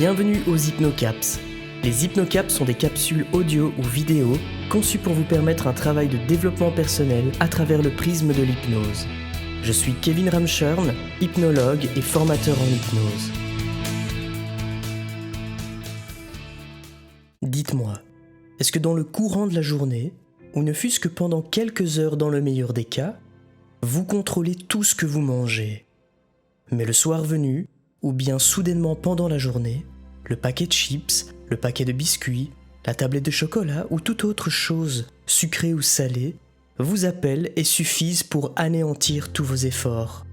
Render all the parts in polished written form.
Bienvenue aux Hypnocaps. Les Hypnocaps sont des capsules audio ou vidéo conçues pour vous permettre un travail de développement personnel à travers le prisme de l'hypnose. Je suis Kevin Ramschurn, hypnologue et formateur en hypnose. Dites-moi, est-ce que dans le courant de la journée, ou ne fût-ce que pendant quelques heures dans le meilleur des cas, vous contrôlez tout ce que vous mangez? Mais le soir venu, ou bien soudainement pendant la journée, le paquet de chips, le paquet de biscuits, la tablette de chocolat ou toute autre chose, sucrée ou salée, vous appellent et suffisent pour anéantir tous vos efforts.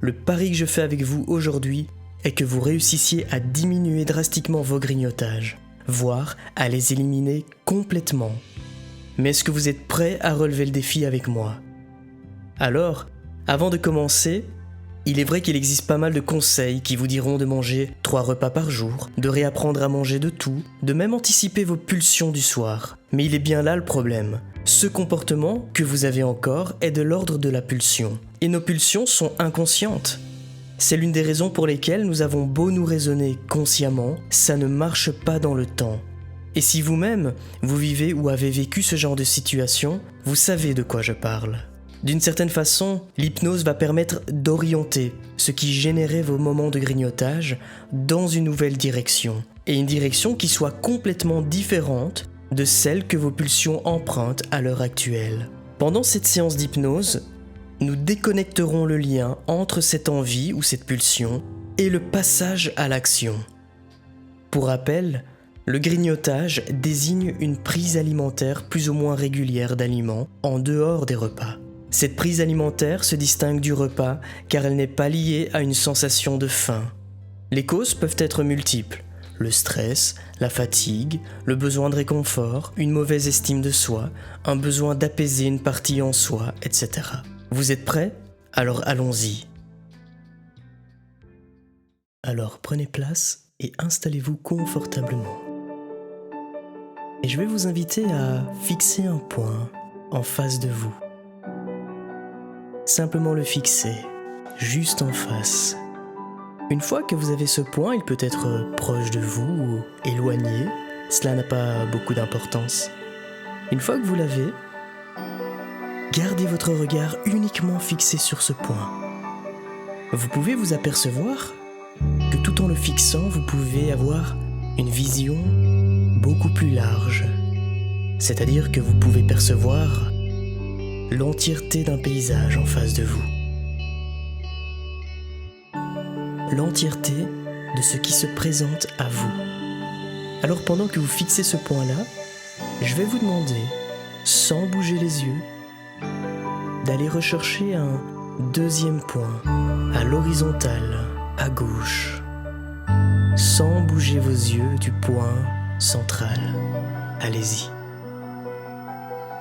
Le pari que je fais avec vous aujourd'hui est que vous réussissiez à diminuer drastiquement vos grignotages, voire à les éliminer complètement. Mais est-ce que vous êtes prêt à relever le défi avec moi? Alors, avant de commencer, il est vrai qu'il existe pas mal de conseils qui vous diront de manger 3 repas par jour, de réapprendre à manger de tout, de même anticiper vos pulsions du soir. Mais il est bien là le problème. Ce comportement que vous avez encore est de l'ordre de la pulsion. Et nos pulsions sont inconscientes. C'est l'une des raisons pour lesquelles nous avons beau nous raisonner consciemment, ça ne marche pas dans le temps. Et si vous-même, vous vivez ou avez vécu ce genre de situation, vous savez de quoi je parle. D'une certaine façon, l'hypnose va permettre d'orienter ce qui générait vos moments de grignotage dans une nouvelle direction, et une direction qui soit complètement différente de celle que vos pulsions empruntent à l'heure actuelle. Pendant cette séance d'hypnose, nous déconnecterons le lien entre cette envie ou cette pulsion et le passage à l'action. Pour rappel, le grignotage désigne une prise alimentaire plus ou moins régulière d'aliments en dehors des repas. Cette prise alimentaire se distingue du repas car elle n'est pas liée à une sensation de faim. Les causes peuvent être multiples: le stress, la fatigue, le besoin de réconfort, une mauvaise estime de soi, un besoin d'apaiser une partie en soi, etc. Vous êtes prêts? Alors allons-y. Alors prenez place et installez-vous confortablement. Et je vais vous inviter à fixer un point en face de vous. Simplement le fixer, juste en face. Une fois que vous avez ce point, il peut être proche de vous ou éloigné, cela n'a pas beaucoup d'importance. Une fois que vous l'avez, gardez votre regard uniquement fixé sur ce point. Vous pouvez vous apercevoir que tout en le fixant, vous pouvez avoir une vision beaucoup plus large. C'est-à-dire que vous pouvez percevoir l'entièreté d'un paysage en face de vous. L'entièreté de ce qui se présente à vous. Alors pendant que vous fixez ce point-là, je vais vous demander, sans bouger les yeux, d'aller rechercher un deuxième point, à l'horizontale, à gauche, sans bouger vos yeux du point central. Allez-y.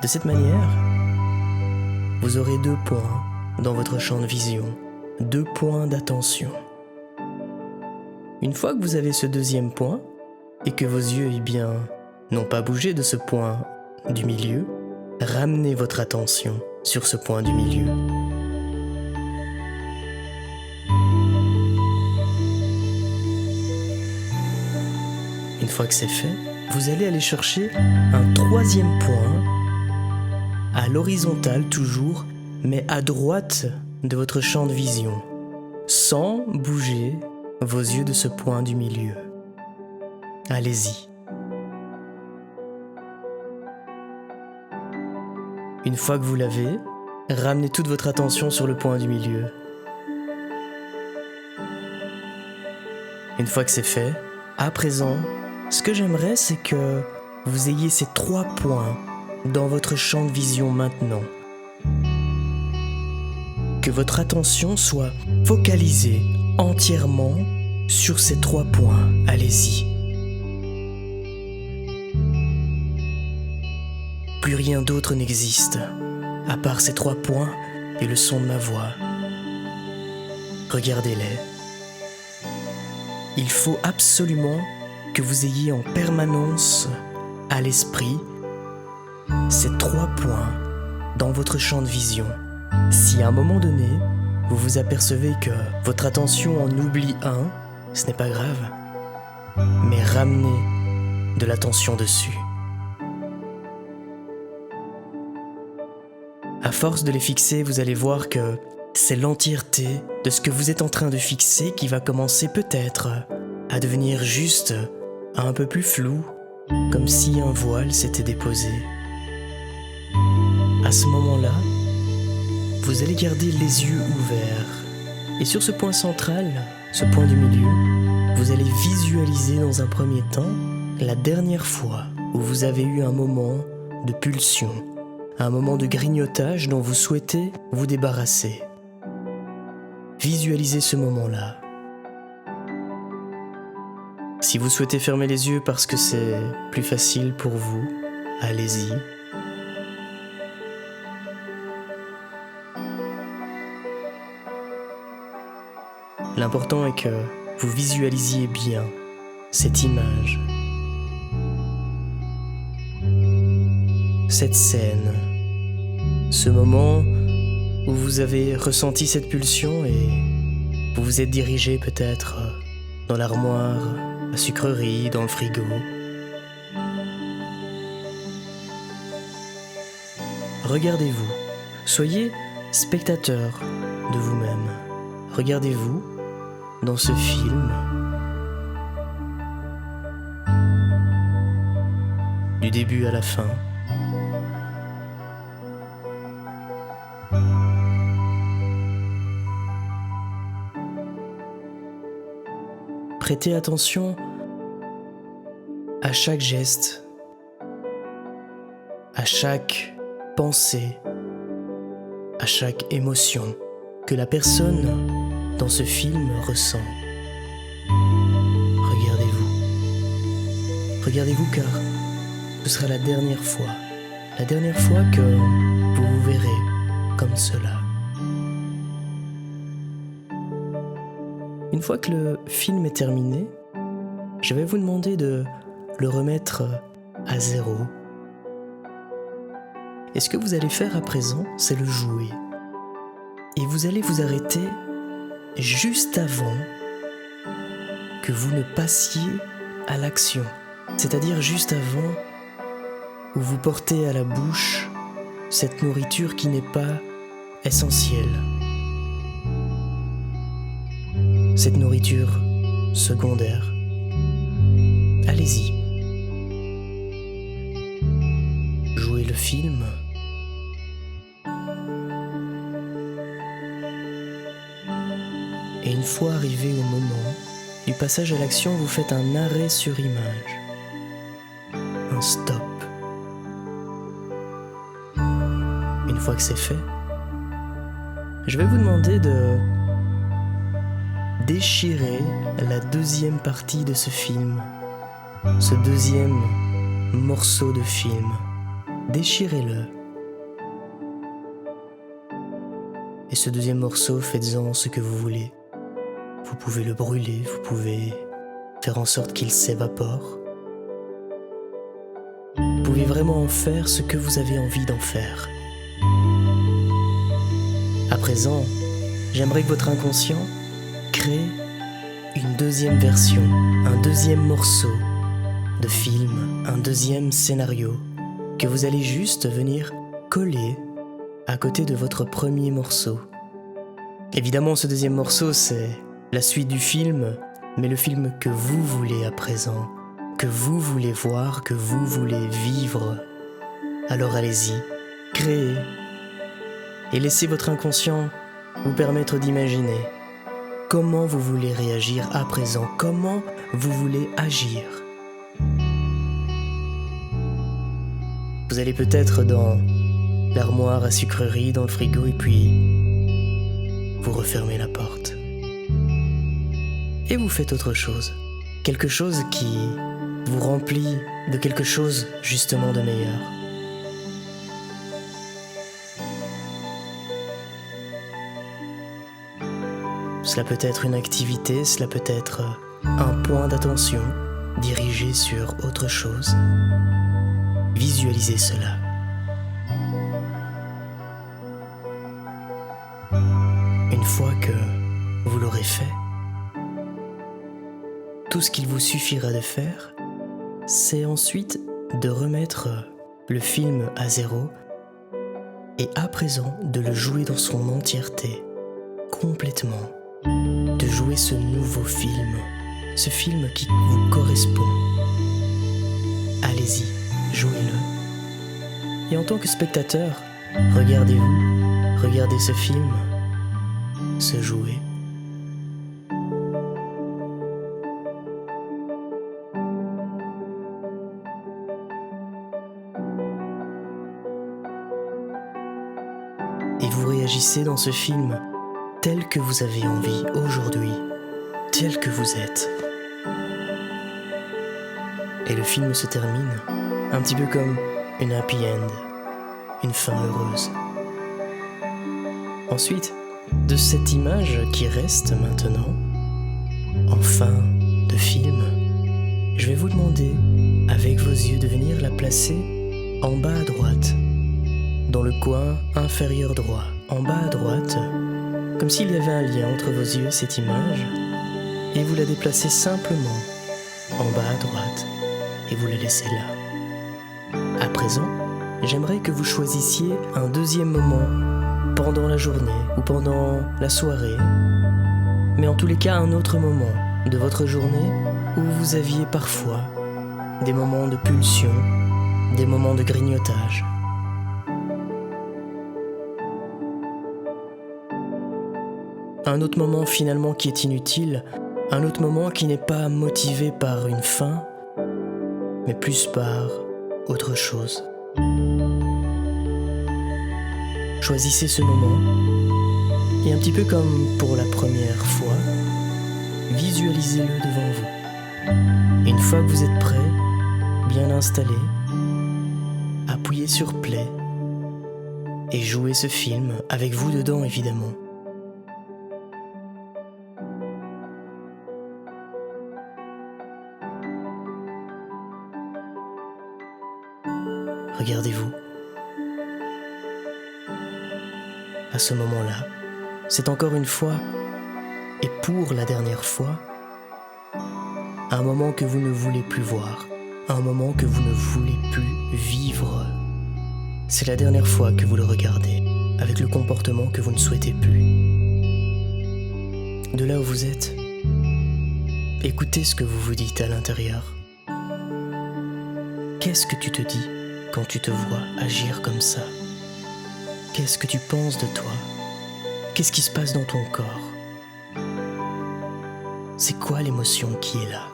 De cette manière, vous aurez 2 points dans votre champ de vision, 2 points d'attention. Une fois que vous avez ce deuxième point, et que vos yeux, n'ont pas bougé de ce point du milieu, ramenez votre attention sur ce point du milieu. Une fois que c'est fait, vous allez aller chercher un 3e point, à l'horizontale toujours, mais à droite de votre champ de vision, sans bouger vos yeux de ce point du milieu. Allez-y. Une fois que vous l'avez, ramenez toute votre attention sur le point du milieu. Une fois que c'est fait, à présent, ce que j'aimerais, c'est que vous ayez ces 3 points dans votre champ de vision maintenant. Que votre attention soit focalisée entièrement sur ces 3 points. Allez-y. Plus rien d'autre n'existe, à part ces 3 points et le son de ma voix. Regardez-les. Il faut absolument que vous ayez en permanence à l'esprit ces 3 points dans votre champ de vision. Si à un moment donné, vous vous apercevez que votre attention en oublie un, ce n'est pas grave. mais ramenez de l'attention dessus. À force de les fixer, vous allez voir que c'est l'entièreté de ce que vous êtes en train de fixer qui va commencer peut-être à devenir juste un peu plus flou, comme si un voile s'était déposé. À ce moment-là, vous allez garder les yeux ouverts. Et sur ce point central, ce point du milieu, vous allez visualiser dans un premier temps la dernière fois où vous avez eu un moment de pulsion, un moment de grignotage dont vous souhaitez vous débarrasser. Visualisez ce moment-là. Si vous souhaitez fermer les yeux parce que c'est plus facile pour vous, allez-y. L'important est que vous visualisiez bien cette image, cette scène, ce moment où vous avez ressenti cette pulsion et vous vous êtes dirigé peut-être dans l'armoire à sucreries, dans le frigo. Regardez-vous, soyez spectateur de vous-même. Regardez-vous dans ce film, du début à la fin. Prêtez attention à chaque geste, à chaque pensée, à chaque émotion que la personne dans ce film ressent. Regardez-vous car ce sera la dernière fois que vous vous verrez comme cela. Une fois que le film est terminé, je vais vous demander de le remettre à zéro. Et ce que vous allez faire à présent, c'est le jouer. Et vous allez vous arrêter juste avant que vous ne passiez à l'action. C'est-à-dire juste avant où vous portez à la bouche cette nourriture qui n'est pas essentielle. Cette nourriture secondaire. Allez-y. Jouez le film. Et une fois arrivé au moment du passage à l'action, vous faites un arrêt sur image. Un stop. Une fois que c'est fait, je vais vous demander de déchirer la deuxième partie de ce film, ce deuxième morceau de film. Déchirez-le. Et ce deuxième morceau, faites-en ce que vous voulez. Vous pouvez le brûler, vous pouvez faire en sorte qu'il s'évapore. Vous pouvez vraiment en faire ce que vous avez envie d'en faire. À présent, j'aimerais que votre inconscient crée une deuxième version, un deuxième morceau de film, un deuxième scénario que vous allez juste venir coller à côté de votre premier morceau. Évidemment, ce deuxième morceau, c'est la suite du film, mais le film que vous voulez à présent, que vous voulez voir, que vous voulez vivre. Alors allez-y, créez et laissez votre inconscient vous permettre d'imaginer comment vous voulez réagir à présent, comment vous voulez agir. Vous allez peut-être dans l'armoire à sucreries, dans le frigo, et puis vous refermez la porte. Et vous faites autre chose. Quelque chose qui vous remplit de quelque chose justement de meilleur. Cela peut être une activité, cela peut être un point d'attention dirigé sur autre chose. Visualisez cela. Une fois que vous l'aurez fait, tout ce qu'il vous suffira de faire, c'est ensuite de remettre le film à zéro et à présent de le jouer dans son entièreté, complètement, de jouer ce nouveau film, ce film qui vous correspond. Allez-y, jouez-le. Et en tant que spectateur, regardez-vous, regardez ce film se jouer. Et vous réagissez dans ce film tel que vous avez envie aujourd'hui, tel que vous êtes. Et le film se termine un petit peu comme une happy end, une fin heureuse. Ensuite, de cette image qui reste maintenant, en fin de film, je vais vous demander, avec vos yeux, de venir la placer en bas à droite, dans le coin inférieur droit, en bas à droite, comme s'il y avait un lien entre vos yeux et cette image, et vous la déplacez simplement en bas à droite, et vous la laissez là. À présent, j'aimerais que vous choisissiez un deuxième moment pendant la journée ou pendant la soirée, mais en tous les cas un autre moment de votre journée où vous aviez parfois des moments de pulsion, des moments de grignotage. Un autre moment finalement qui est inutile, un autre moment qui n'est pas motivé par une fin, mais plus par autre chose. Choisissez ce moment et un petit peu comme pour la première fois, visualisez-le devant vous. Et une fois que vous êtes prêt, bien installé, appuyez sur play et jouez ce film avec vous dedans évidemment. Regardez-vous. À ce moment-là, c'est encore une fois, et pour la dernière fois, un moment que vous ne voulez plus voir, un moment que vous ne voulez plus vivre. C'est la dernière fois que vous le regardez, avec le comportement que vous ne souhaitez plus. De là où vous êtes, écoutez ce que vous vous dites à l'intérieur. Qu'est-ce que tu te dis quand tu te vois agir comme ça? Qu'est-ce que tu penses de toi? Qu'est-ce qui se passe dans ton corps? C'est quoi l'émotion qui est là?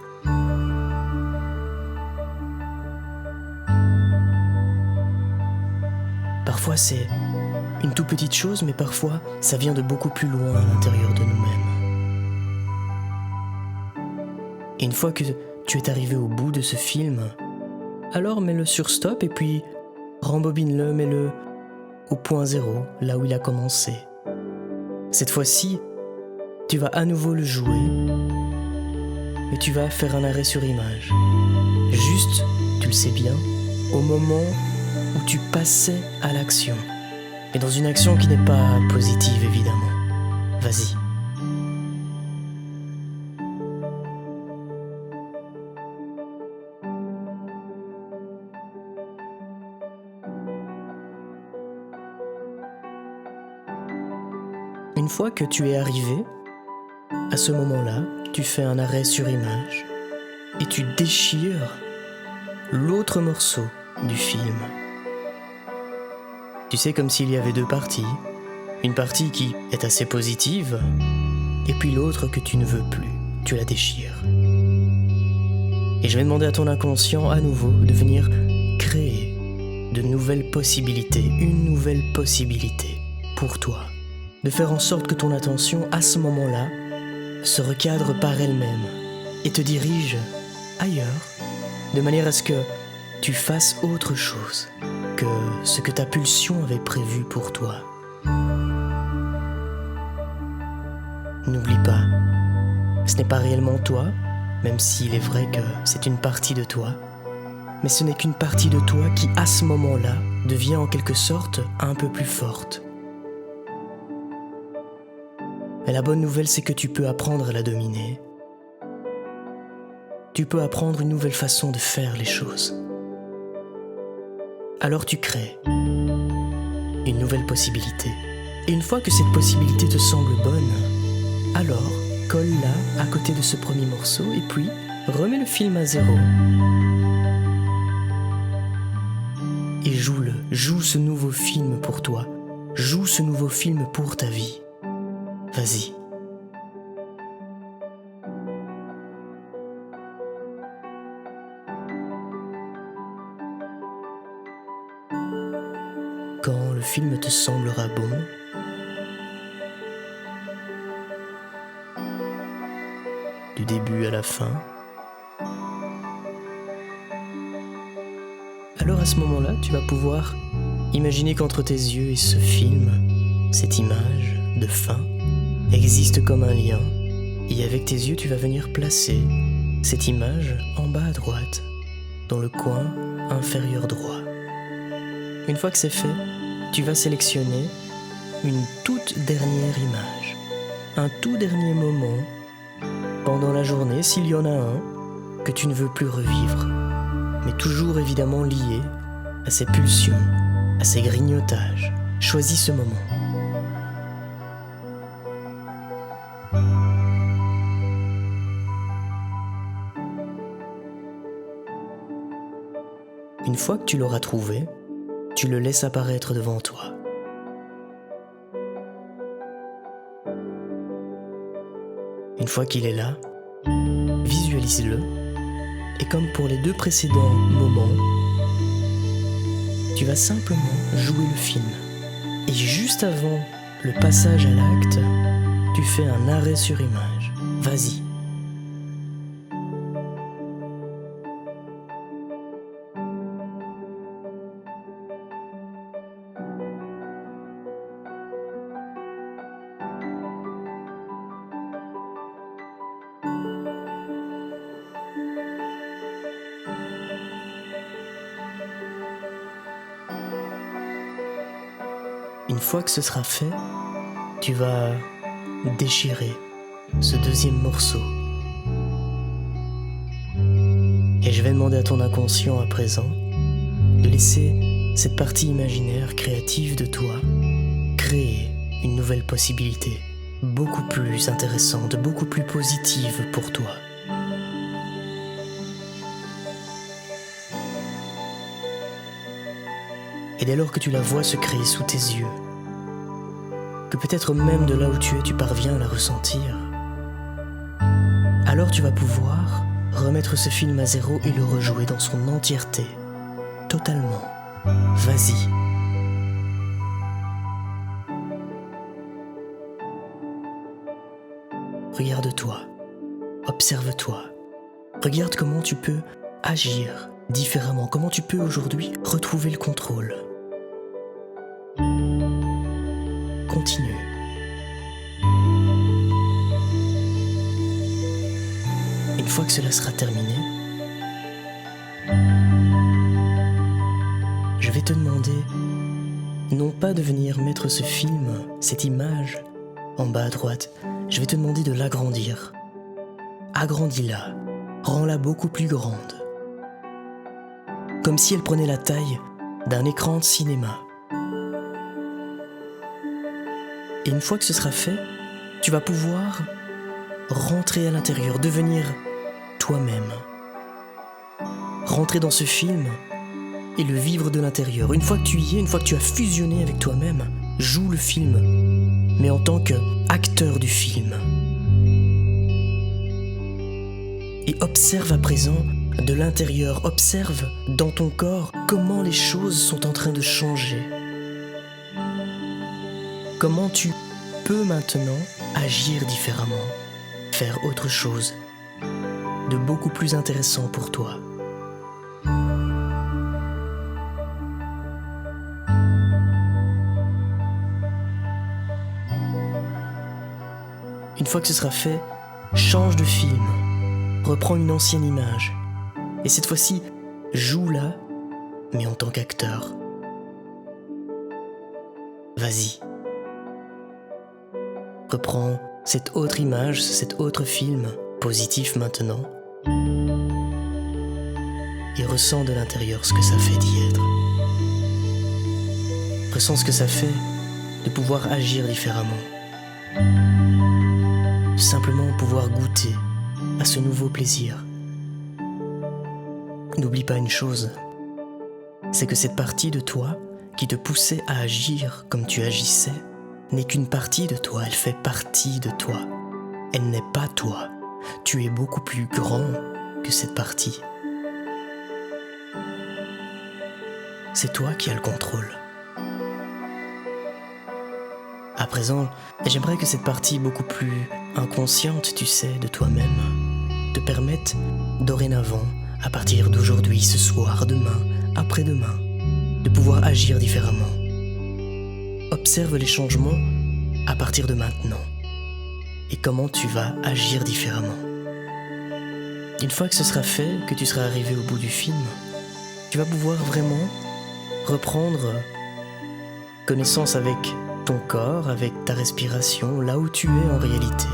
Parfois c'est une toute petite chose, mais parfois ça vient de beaucoup plus loin à l'intérieur de nous-mêmes. Et une fois que tu es arrivé au bout de ce film, alors mets-le sur stop et puis rembobine-le, mets-le au point zéro, là où il a commencé. Cette fois-ci, tu vas à nouveau le jouer, mais tu vas faire un arrêt sur image. Juste, tu le sais bien, au moment où tu passais à l'action. Et dans une action qui n'est pas positive, évidemment. Vas-y. Une fois que tu es arrivé, à ce moment-là, tu fais un arrêt sur image et tu déchires l'autre morceau du film. Tu sais, comme s'il y avait deux parties. Une partie qui est assez positive et puis l'autre que tu ne veux plus. Tu la déchires. Et je vais demander à ton inconscient à nouveau de venir créer de nouvelles possibilités, une nouvelle possibilité pour toi. De faire en sorte que ton attention, à ce moment-là, se recadre par elle-même et te dirige ailleurs, de manière à ce que tu fasses autre chose que ce que ta pulsion avait prévu pour toi. N'oublie pas, ce n'est pas réellement toi, même s'il est vrai que c'est une partie de toi, mais ce n'est qu'une partie de toi qui, à ce moment-là, devient en quelque sorte un peu plus forte. Et la bonne nouvelle, c'est que tu peux apprendre à la dominer. tu peux apprendre une nouvelle façon de faire les choses. Alors tu crées une nouvelle possibilité. Et une fois que cette possibilité te semble bonne, alors colle-la à côté de ce premier morceau et puis remets le film à zéro. Et joue-le, joue ce nouveau film pour toi, joue ce nouveau film pour ta vie. Vas-y. Quand le film te semblera bon, du début à la fin, alors à ce moment-là, tu vas pouvoir imaginer qu'entre tes yeux et ce film, cette image de fin existe comme un lien. Et avec tes yeux, tu vas venir placer cette image en bas à droite, dans le coin inférieur droit. Une fois que c'est fait, tu vas sélectionner une toute dernière image, un tout dernier moment pendant la journée, s'il y en a un, que tu ne veux plus revivre, mais toujours évidemment lié à ces pulsions, à ces grignotages. Choisis ce moment. Une fois que tu l'auras trouvé, tu le laisses apparaître devant toi. Une fois qu'il est là, visualise-le et comme pour les deux précédents moments, tu vas simplement jouer le film. Et juste avant le passage à l'acte, tu fais un arrêt sur image. Vas-y. Une fois que ce sera fait, tu vas déchirer ce deuxième morceau. Et je vais demander à ton inconscient à présent de laisser cette partie imaginaire créative de toi créer une nouvelle possibilité, beaucoup plus intéressante, beaucoup plus positive pour toi. Et dès lors que tu la vois se créer sous tes yeux, que peut-être même de là où tu es, tu parviens à la ressentir, alors tu vas pouvoir remettre ce film à zéro et le rejouer dans son entièreté, totalement. Vas-y. Regarde-toi, observe-toi, regarde comment tu peux agir différemment, comment tu peux aujourd'hui retrouver le contrôle. Continue. Une fois que cela sera terminé, je vais te demander non pas de venir mettre ce film, cette image, en bas à droite. Je vais te demander de l'agrandir. Agrandis-la, rends-la beaucoup plus grande. Comme si elle prenait la taille d'un écran de cinéma. Et une fois que ce sera fait, tu vas pouvoir rentrer à l'intérieur, devenir toi-même. Rentrer dans ce film et le vivre de l'intérieur. Une fois que tu y es, une fois que tu as fusionné avec toi-même, joue le film, mais en tant qu'acteur du film. Et observe à présent de l'intérieur, observe dans ton corps comment les choses sont en train de changer. Comment tu peux maintenant agir différemment, faire autre chose de beaucoup plus intéressant pour toi. Une fois que ce sera fait, change de film, reprends une ancienne image, et cette fois-ci, joue-la, mais en tant qu'acteur. Vas-y. Reprends cette autre image, cet autre film, positif maintenant, ressens de l'intérieur ce que ça fait d'y être. Ressens ce que ça fait de pouvoir agir différemment. De simplement pouvoir goûter à ce nouveau plaisir. N'oublie pas une chose, c'est que cette partie de toi qui te poussait à agir comme tu agissais n'est qu'une partie de toi, elle fait partie de toi. Elle n'est pas toi. Tu es beaucoup plus grand que cette partie. C'est toi qui as le contrôle. À présent, j'aimerais que cette partie beaucoup plus inconsciente, tu sais, de toi-même, te permette dorénavant, à partir d'aujourd'hui, ce soir, demain, après-demain, de pouvoir agir différemment. Observe les changements à partir de maintenant et comment tu vas agir différemment. Une fois que ce sera fait, que tu seras arrivé au bout du film, tu vas pouvoir vraiment reprendre connaissance avec ton corps, avec ta respiration, là où tu es en réalité,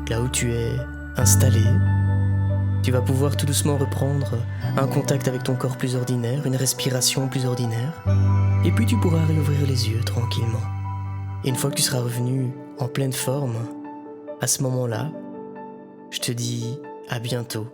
là où tu es installé. Tu vas pouvoir tout doucement reprendre un contact avec ton corps plus ordinaire, une respiration plus ordinaire, et puis tu pourras réouvrir les yeux tranquillement. Et une fois que tu seras revenu en pleine forme, à ce moment-là, je te dis à bientôt.